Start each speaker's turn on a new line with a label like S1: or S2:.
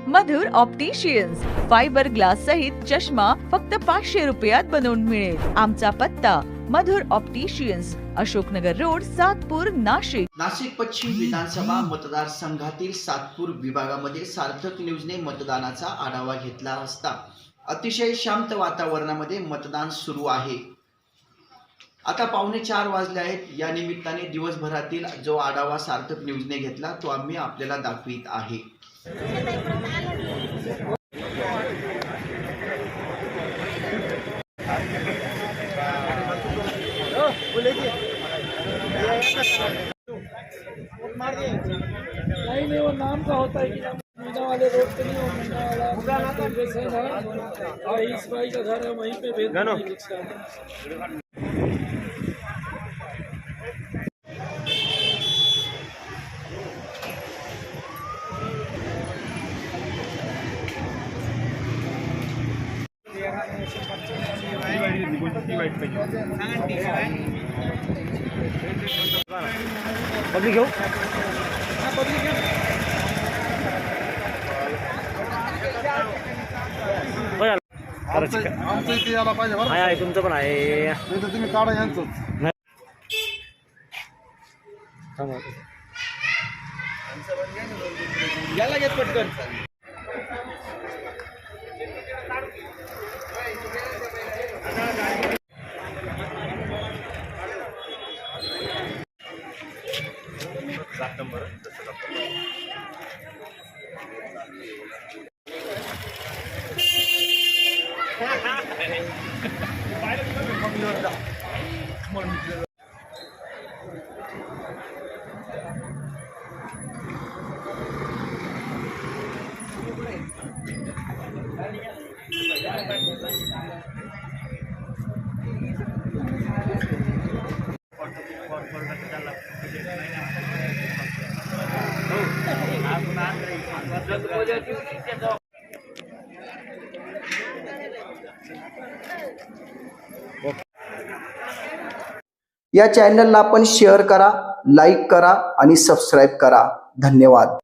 S1: मधुर opticians fibre glass सहित चष्मा फक्त 500 रुपयात बनवून मिळेल। आमचा पत्ता मधुर ऑप्टिशियन्स, अशोकनगर रोड, सातपूर, नाशिक।
S2: नाशिक पश्चिम विधानसभा मतदारसंघातील सातपूर विभागामध्ये सार्थक न्यूजने मतदानाचा आढावा घेतला असता अतिशय शांत वातावरणामध्ये मतदान सुरू आहे। आता 3:45 वाजले आहेत। या निमित्ताने दिवसभरातील जो आढावा सार्थक न्यूजने घेतला तो आम्ही आपल्याला दाखवित आहे।
S3: नहीं वो नाम का होता है कि मीना वाले रोड पे नहीं, वो मीना वाला और इस भाई का घर है वहीं पे भेज रिक्शा।
S4: पब्लिक घेऊ
S5: आमचं इथे यायला पाहिजे बरं.
S4: आहे तुमचं पण आहे
S5: नाही तर तुम्ही काढा यांचंच.
S2: याला घेत पटकन। या चॅनलला आपण शेअर करा, लाईक करा आणि सबस्क्राईब करा। धन्यवाद।